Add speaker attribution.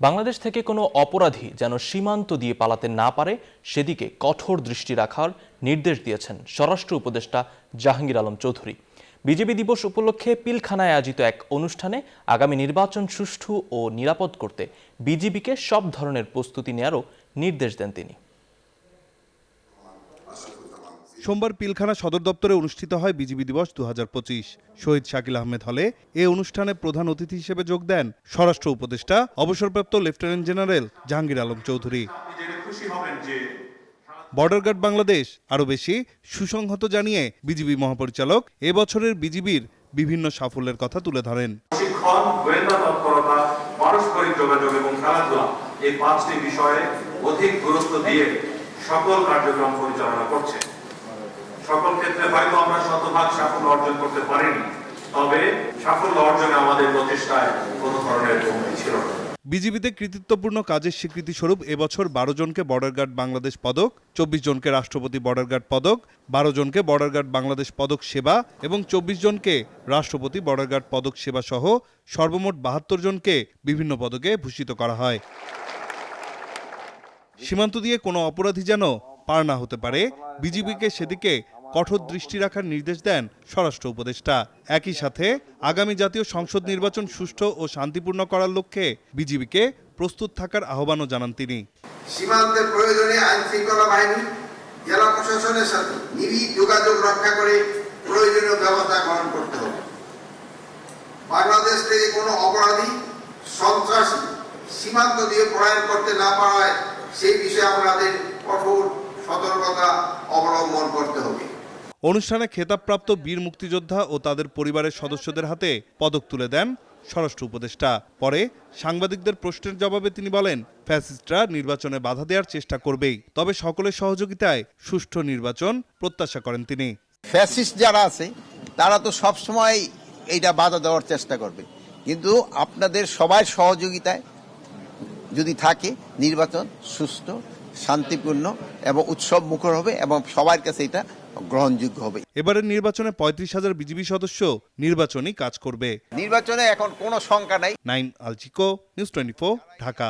Speaker 1: বাংলাদেশ থেকে কোনো অপরাধী যেন সীমান্ত দিয়ে পালাতে না পারে সেদিকে কঠোর দৃষ্টি রাখার নির্দেশ দিয়েছেন স্বরাষ্ট্র উপদেষ্টা জাহাঙ্গীর আলম চৌধুরী। বিজিবি দিবস উপলক্ষে পিলখানায় আয়োজিত এক অনুষ্ঠানে আগামী নির্বাচন সুষ্ঠু ও নিরাপদ করতে বিজিবিকে সব ধরনের প্রস্তুতি নেয়ারও নির্দেশ দেন তিনি।
Speaker 2: সোমবার পিলখানা সদর দপ্তরে অনুষ্ঠিত হয় বিজিবি দিবস 2025। শহীদ শাকিল আহমেদ হলে এ অনুষ্ঠানে প্রধান অতিথি হিসেবে যোগ দেন স্বরাষ্ট্র উপদেষ্টা অবসরপ্রাপ্ত lieutenant general Jahangir Alam Chowdhury. Border guard Bangladesh আরও বেশি সুসংহত জানিয়ে বিজিবি মহাপরিচালক এবছরের বিজিবির বিভিন্ন সাফল্যের কথা তুলে ধরেন।
Speaker 3: প্রশিক্ষণ, গোয়েন্দা তৎপরতা, পারস্পরিক যোগাযোগ এবং খেলাধুলা এই পাঁচটি বিষয়ে অধিক গুরুত্ব দিয়ে সকল কার্যক্রম পরিচালনা করছে। সকল ক্ষেত্রে হয়তো আমরা শতভাগ সাফল্য অর্জন করতে পারিনি, তবে সাফল্য অর্জনে আমাদের প্রচেষ্টায় কোনো ধরনের কমতি ছিল না।
Speaker 2: বিজিবিতে কৃতিত্বপূর্ণ কাজের স্বীকৃতি স্বরূপ এবছর 12 জনকে বর্ডার গার্ড বাংলাদেশ পদক, 24 জনকে রাষ্ট্রপতি বর্ডার গার্ড পদক, 12 জনকে বর্ডার গার্ড বাংলাদেশ পদক সেবা এবং 24 জনকে রাষ্ট্রপতি বর্ডার গার্ড পদক সেবা সহ সর্বমোট 72 জনকে বিভিন্ন পদকে ভূষিত করা হয়। সীমান্ত দিয়ে কোনো অপরাধী যেন পার না হতে পারে, বিজিবিকে সেদিকে কঠোর দৃষ্টি রাখার নির্দেশ দেন স্বরাষ্ট্র উপদেষ্টা। একই সাথে আগামী জাতীয় সংসদ নির্বাচন সুষ্ঠু ও শান্তিপূর্ণ করার লক্ষ্যে বিজিবিকে প্রস্তুত থাকার আহ্বানও জানান তিনি।
Speaker 4: সীমান্তে প্রয়োজনে আইন শৃঙ্খলা বাহিনী, জেলা প্রশাসনের সাথে নিবিড় যোগাযোগ রক্ষা করে প্রয়োজনীয় ব্যবস্থা গ্রহণ করতে হবে। বাংলাদেশ থেকে কোনো অপরাধী, সন্ত্রাসী সীমান্ত দিয়ে পলায়ন করতে না পারায় সেই বিষয়ে আমাদের কঠোর সতর্কতা অবলম্বন করতে হবে।
Speaker 2: অনুষ্ঠানে খেতাবপ্রাপ্ত বীর মুক্তিযোদ্ধা ও তাদের পরিবারের সদস্যদের হাতে পদক তুলে দেন স্বরাষ্ট্র উপদেষ্টা। পরে সাংবাদিকদের প্রশ্নের জবাবে তিনি বলেন, ফ্যাসিস্টরা নির্বাচনে বাধা দেওয়ার চেষ্টা করবেই, তবে সকলের সহযোগিতায় সুষ্ঠু নির্বাচন প্রত্যাশা করেন তিনি।
Speaker 5: ফ্যাসিস্ট যারা আছে তারা তো সবসময় এইটা বাধা দেওয়ার চেষ্টা করবে, কিন্তু আপনাদের সবার সহযোগিতায় যদি থাকে নির্বাচন সুষ্ঠু, শান্তিপূর্ণ এবং উৎসব মুখর হবে এবং সবার কাছে এটা গ্রহণযোগ্য হবে।
Speaker 2: এবারের নির্বাচনে 35,000 বিজিবি সদস্য নির্বাচনী কাজ করবে।
Speaker 5: নির্বাচনে এখন কোনো শঙ্কা নাই।
Speaker 2: নাইম আলচিকো, নিউজ 24, ঢাকা।